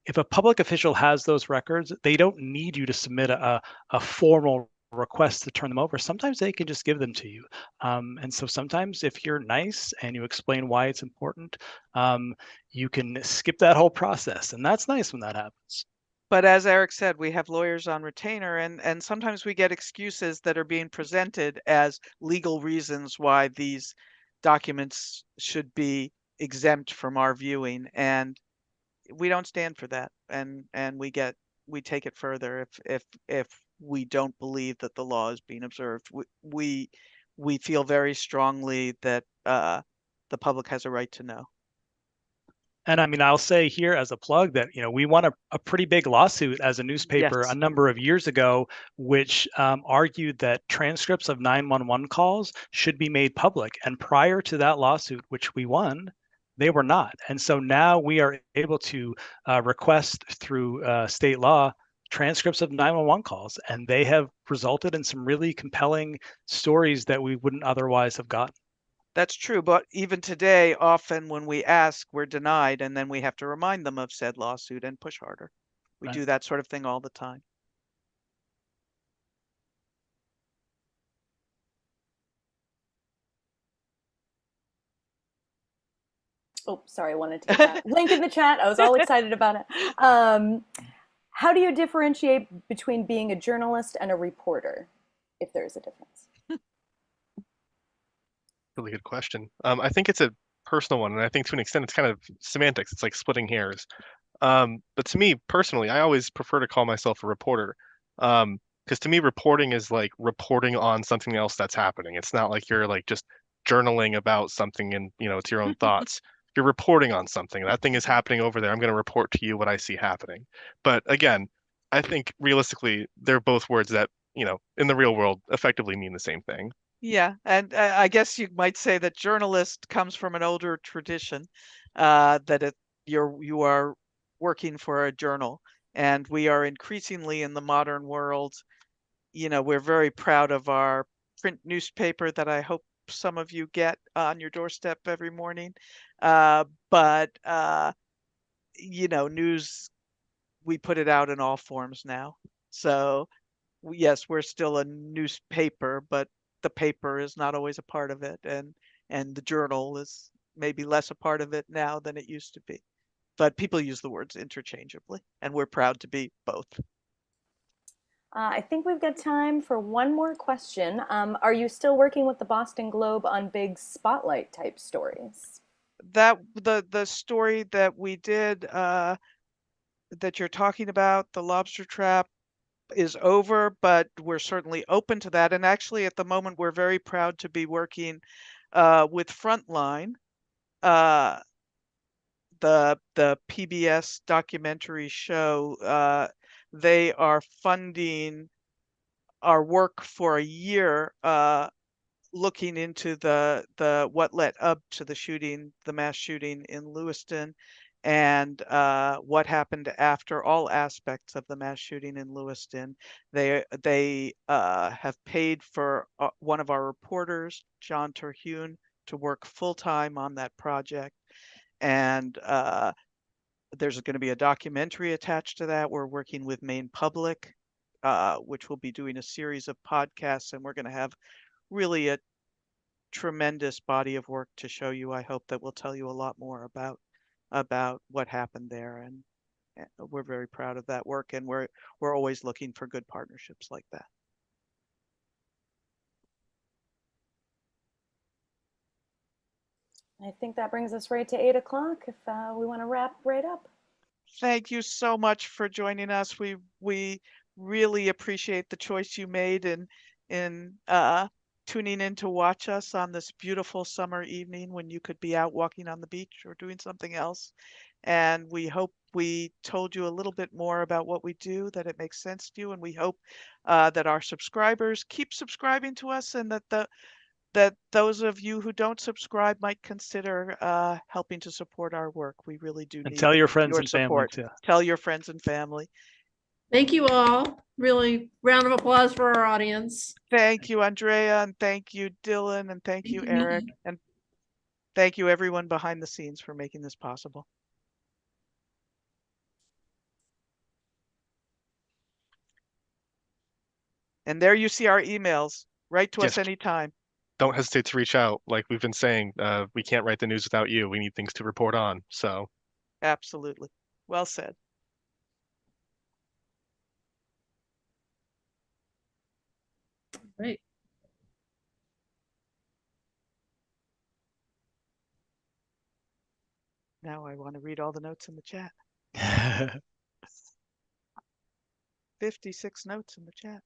If a public official has those records, they don't need you to submit a formal request to turn them over. Sometimes they can just give them to you. And so sometimes if you're nice and you explain why it's important, you can skip that whole process. And that's nice when that happens. But as Eric said, we have lawyers on retainer, and sometimes we get excuses that are being presented as legal reasons why these documents should be exempt from our viewing, and we don't stand for that. And we take it further if we don't believe that the law is being observed. We feel very strongly that the public has a right to know. And I mean, I'll say here as a plug that, we won a pretty big lawsuit as a newspaper Yes. a number of years ago, which argued that transcripts of 911 calls should be made public. And prior to that lawsuit, which we won, they were not. And so now we are able to request through state law transcripts of 911 calls, and they have resulted in some really compelling stories that we wouldn't otherwise have gotten. That's true, but even today, often when we ask, we're denied, and then we have to remind them of said lawsuit and push harder. We Right. do that sort of thing all the time. Oh, sorry, I wanted to get that link in the chat. I was all excited about it. How do you differentiate between being a journalist and a reporter, if there is a difference? Really good question. I think it's a personal one, and I think to an extent it's kind of semantics. It's like splitting hairs. But to me personally, I always prefer to call myself a reporter. Because to me, reporting is like reporting on something else that's happening. It's not like you're like just journaling about something and it's your own thoughts. You're reporting on something. That thing is happening over there. I'm going to report to you what I see happening. But again, I think realistically, they're both words that, in the real world effectively mean the same thing. Yeah, and I guess you might say that journalist comes from an older tradition, that you are working for a journal, and we are increasingly in the modern world. We're very proud of our print newspaper that I hope some of you get on your doorstep every morning. But news, we put it out in all forms now. So yes, we're still a newspaper, but the paper is not always a part of it, and the journal is maybe less a part of it now than it used to be. But people use the words interchangeably, and we're proud to be both. I think we've got time for one more question. Are you still working with the Boston Globe on big spotlight type stories? That the story that we did that you're talking about, the lobster trap, is over, but we're certainly open to that. And actually, at the moment, we're very proud to be working with Frontline, the PBS documentary show. They are funding our work for a year, looking into the what led up to the mass shooting in Lewiston, and what happened after all aspects of the mass shooting in Lewiston. They have paid for one of our reporters, John Terhune, to work full-time on that project. And there's going to be a documentary attached to that. We're working with Maine Public, which will be doing a series of podcasts, and we're going to have really a tremendous body of work to show you. I hope that will tell you a lot more about what happened there, and we're very proud of that work, and we're always looking for good partnerships like that. I think that brings us right to 8 o'clock if we want to wrap right up. Thank you so much for joining us. We really appreciate the choice you made in tuning in to watch us on this beautiful summer evening when you could be out walking on the beach or doing something else. And we hope we told you a little bit more about what we do, that it makes sense to you. And we hope that our subscribers keep subscribing to us, and that those of you who don't subscribe might consider helping to support our work. We really do And need tell your friends your and family support. too. Tell your friends and family. Thank you all. Really, round of applause for our audience. Thank you, Andrea, and thank you, Dylan, and thank you, Eric, and thank you everyone behind the scenes for making this possible. And there you see our emails. Write to us Yes. anytime. Don't hesitate to reach out. Like we've been saying, we can't write the news without you. We need things to report on. So Absolutely. Well said. Right. Now I want to read all the notes in the chat. 56 notes in the chat.